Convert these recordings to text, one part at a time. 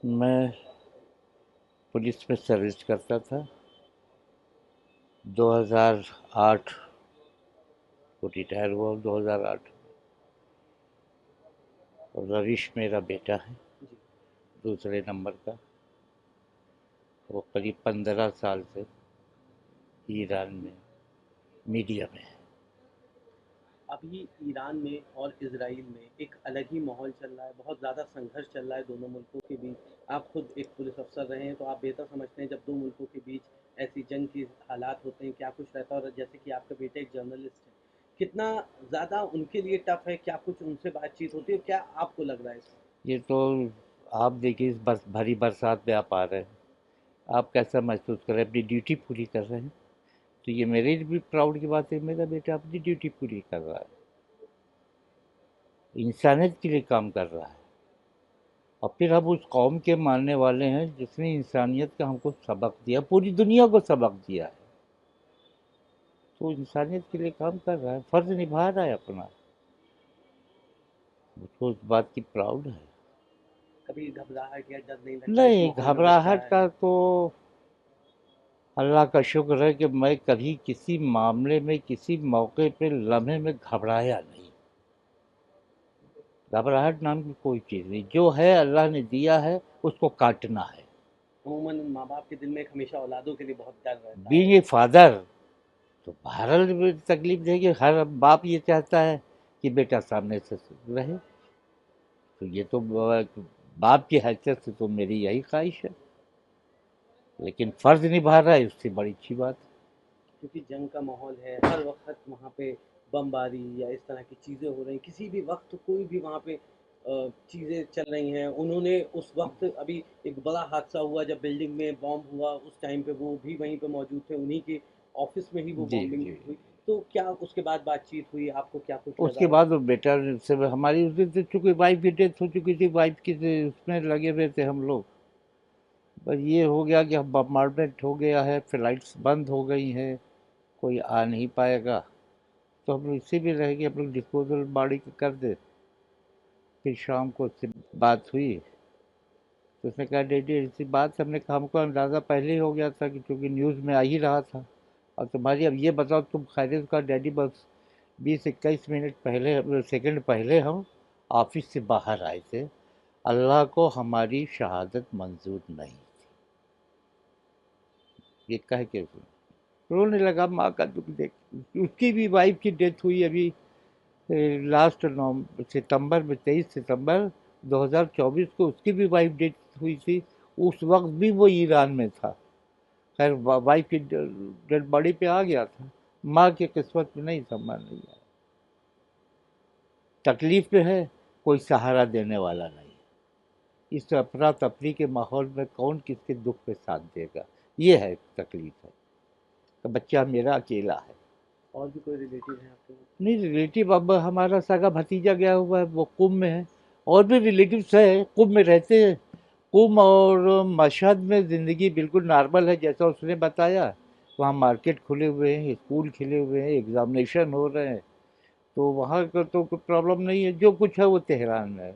میں पुलिस में सर्विस करता था। 2008 को रिटायर हुआ हूँ, 2008। और रविश मेरा बेटा है, दूसरे नंबर का। वो करीब 15 साल से ईरान में मीडिया में है। अभी ईरान में और इजराइल में एक अलग ही माहौल चल रहा है, बहुत ज़्यादा संघर्ष चल रहा है दोनों मुल्कों के बीच। आप खुद एक पुलिस अफसर रहे हैं तो आप बेहतर समझते हैं जब दो मुल्कों के बीच ऐसी जंग की हालात होते हैं क्या कुछ रहता है। और जैसे कि आपके बेटे एक जर्नलिस्ट है, कितना ज़्यादा उनके लिए टफ है, क्या कुछ उनसे बातचीत होती है, क्या आपको लग रहा है इसमें? ये तो आप देखिए, इस भरी बरसात में आप आ रहे हैं, आप कैसा महसूस कर रहे हैं? अपनी ड्यूटी पूरी कर रहे हैं, तो ये मेरे लिए भी प्राउड की बात है। मेरा बेटा अपनी ड्यूटी पूरी कर रहा है, इंसानियत के लिए काम कर रहा है। और फिर हम उस कौम के मानने वाले हैं जिसने इंसानियत का हमको सबक दिया, पूरी दुनिया को सबक दिया है। तो इंसानियत के लिए काम कर रहा है, फर्ज निभा रहा है अपना। मुझको उस बात की प्राउड है। कभी घबराहट या डर नहीं लगता इस नहीं, माहौल में बच्चा घबराहट है? का तो अल्लाह का शुक्र है कि मैं कभी किसी मामले में, किसी मौके पे, लम्हे में घबराया नहीं। घबराहट नाम की कोई चीज़ नहीं, जो है अल्लाह ने दिया है उसको काटना है। अमूमन माँ बाप के दिल में हमेशा औलादों के लिए बहुत डर रहता है। बीइंग ए फादर, तो बहरहाल भी तकलीफ देगी। हर बाप ये चाहता है कि बेटा सामने से रहे। तो ये तो बाप की हैसियत से तो मेरी यही ख्वाहिश है, लेकिन फर्ज निभा रहा है, उससे बड़ी अच्छी बात है। क्योंकि जंग का माहौल है, हर वक्त वहाँ पे बमबारी या इस तरह की चीज़ें हो रही हैं, किसी भी वक्त कोई भी वहाँ पे चीज़ें चल रही हैं। उन्होंने उस वक्त अभी एक बड़ा हादसा हुआ जब बिल्डिंग में बॉम्ब हुआ, उस टाइम पे वो भी वहीं पे मौजूद थे, उन्हीं के ऑफिस में ही वो जी बॉम्बिंग जी। हुई। तो क्या उसके बाद बातचीत हुई, आपको क्या कुछ उसके लगा? बाद वो बेटा से हमारी उस दिन से, चूंकि वाइफ की डेथ हो चुकी थी, वाइफ की उसमें लगे हुए थे हम लोग। बस ये हो गया कि बम्बार्डमेंट हो गया है, फ्लाइट्स बंद हो गई हैं, कोई आ नहीं पाएगा। तो हम लोग इसी में रह गए, हम लोग डिस्पोजल बॉडी कर दे। फिर शाम को उससे बात हुई, तो उसने कहा डैडी ऐसी बात, हमने कहा हमको अंदाज़ा पहले ही हो गया था कि चूँकि न्यूज़ में आ ही रहा था। और तुम्हारी, अब ये बताओ तुम खैरियत का? डैडी बस 20-21 मिनट पहले, सेकंड पहले हम ऑफिस से बाहर आए थे, अल्लाह को हमारी शहादत मंजूर नहीं। ये कह के रोने लगा, माँ का दुख देख। उसकी भी वाइफ की डेथ हुई अभी लास्ट सितंबर में, 23 सितंबर 2024 को उसकी भी वाइफ डेथ हुई थी। उस वक्त भी वो ईरान में था। खैर वाइफ की डेड बॉडी पे आ गया था, माँ की किस्मत में नहीं था, माँ नहीं आया। तकलीफ में है, कोई सहारा देने वाला नहीं। इस अफरा तफरी के माहौल में कौन किसके दुख पे साथ देगा, ये है तकलीफ है। तो बच्चा मेरा अकेला है। और भी कोई रिलेटिव हैं आपके? नहीं, रिलेटिव अब हमारा सगा भतीजा गया हुआ है, वो कुंभ में है। और भी रिलेटिव्स है, कुंभ में रहते हैं। कुंभ और मशहद में ज़िंदगी बिल्कुल नॉर्मल है, जैसा उसने बताया। वहाँ मार्केट खुले हुए हैं, स्कूल खुले हुए हैं, एग्जामिनेशन हो रहे हैं। तो वहाँ का तो कोई प्रॉब्लम नहीं है, जो कुछ है वो तेहरान में है।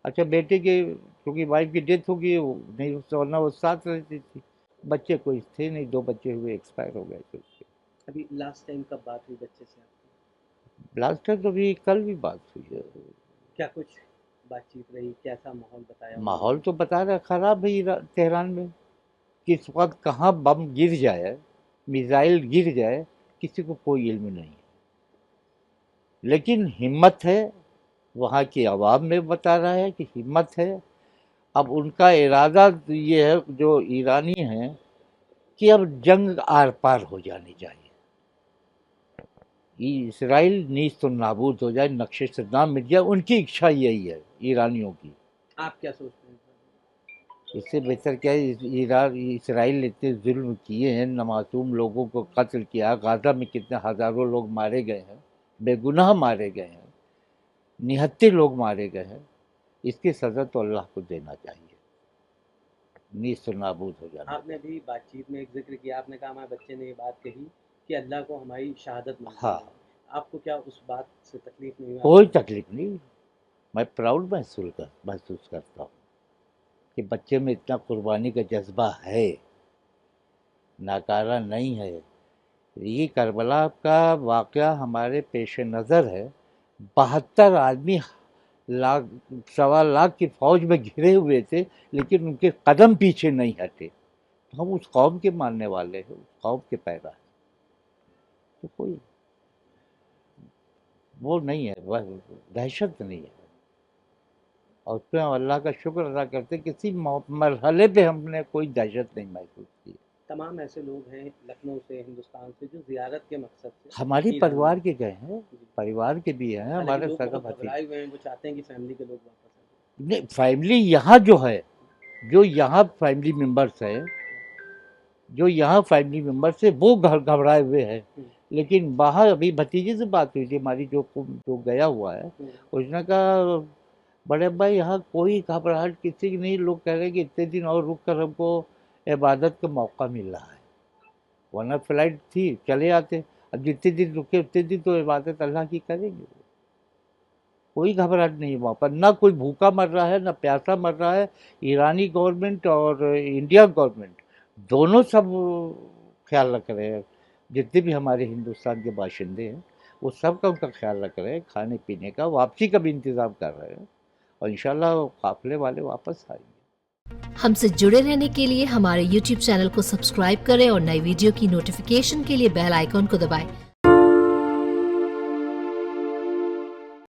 अच्छा, बेटे के क्योंकि वाइफ की डेथ हो गई, वो नहीं, वरना वो साथ रहती थी। बच्चे कोई थे नहीं, 2 बच्चे हुए, एक्सपायर हो गए थे उसके। अभी लास्ट टाइम कब बात हुई बच्चे से आपकी? लास्ट टाइम तो अभी कल भी बात हुई है। क्या कुछ बातचीत रही, कैसा माहौल बताया माहौल उन्होंने? तो बता रहा खराब है तेहरान में। किस वक्त कहाँ बम गिर जाए, मिसाइल गिर जाए, किसी को कोई इल्म नहीं है। लेकिन हिम्मत है, वहाँ की आवाम में बता रहा है कि हिम्मत है। अब उनका इरादा ये है, जो ईरानी हैं, कि अब जंग आर पार हो जानी चाहिए। इसराइल नीस्त तो नाबूद हो जाए, नक्शे से ना मिट जाए, उनकी इच्छा यही है ईरानियों की। आप क्या सोचते हैं? इससे बेहतर क्या है? ईरान इसराइल ने इतने जुल्म किए हैं, मासूम लोगों को कत्ल किया, गाजा में कितने हज़ारों लोग मारे गए हैं, बेगुनाह मारे गए हैं, निहत्थे लोग मारे गए हैं। इसकी सज़ा तो अल्लाह को देना चाहिए, नीस्त नाबूद हो जाना आपने चाहिए। अभी बातचीत में एक ज़िक्र किया, आपने कहा हमारे बच्चे ने ये बात कही कि अल्लाह को हमारी शहादत मंज़ूर हाँ, नहीं। आपको क्या उस बात से तकलीफ़ नहीं हुई? कोई आपने तकलीफ नहीं, मैं प्राउड महसूस करता हूँ। کہ بچے میں اتنا قربانی کا جذبہ ہے، ناکارہ نہیں ہے۔ یہ کربلا کا واقعہ ہمارے پیش نظر ہے، 72 آدمی لاکھ 1.25 کی فوج میں گھرے ہوئے تھے، لیکن ان کے قدم پیچھے نہیں ہٹے۔ ہم اس قوم کے ماننے والے ہیں، اس قوم کے پیدا ہیں، تو کوئی وہ نہیں ہے، دہشت نہیں ہے، اور اس پہ ہم اللہ کا شکر ادا کرتے، کسی مرحلے پہ ہم نے کوئی دہشت نہیں محسوس کی۔ تمام ایسے لوگ ہیں لکھنؤ سے، ہندوستان سے، جو زیارت کے مقصد سے ہماری ایران پریوار میں، کے گئے ہیں، جی، پریوار کے بھی ہیں، حالانکہ ہمارے لوگ سگا بہت بھتیجے۔ گھبرائے ہوئے ہیں، وہ چاہتے ہیں کہ فیملی کے لوگ واپس آ جائیں۔ نہیں، فیملی یہاں جو ہے، جو یہاں فیملی ممبرس ہیں، جو یہاں فیملی ممبرس ہیں وہ گھبرائے ہوئے ہیں، لیکن باہر ابھی بھتیجے سے بات ہوئی تھی ہماری، جو گیا ہوا ہے، اس نے کہا بڑے بھائی یہاں کوئی گھبراہٹ کسی کی نہیں، لوگ کہہ رہے ہیں کہ اتنے دن اور رک کر ہم کو عبادت کا موقع مل رہا ہے، ورنہ فلائٹ تھی چلے آتے، اب جتنے دن رکے اتنے دن تو عبادت اللہ کی کریں گے۔ کوئی گھبراہٹ نہیں وہاں پر، نہ کوئی بھوکا مر رہا ہے نہ پیاسا مر رہا ہے۔ ایرانی گورنمنٹ اور انڈیا گورنمنٹ دونوں سب خیال رکھ رہے ہیں، جتنے بھی ہمارے ہندوستان کے باشندے ہیں وہ سب کا ان کا خیال رکھ رہے ہیں، کھانے پینے کا، واپسی کا بھی انتظام کر رہے ہیں، اور انشاءاللہ قافلے والے واپس آئیں گے۔ ہم سے جڑے رہنے کے لیے ہمارے YouTube چینل کو سبسکرائب کریں اور نئی ویڈیو کی نوٹیفیکیشن کے لیے بیل آئیکن کو دبائیں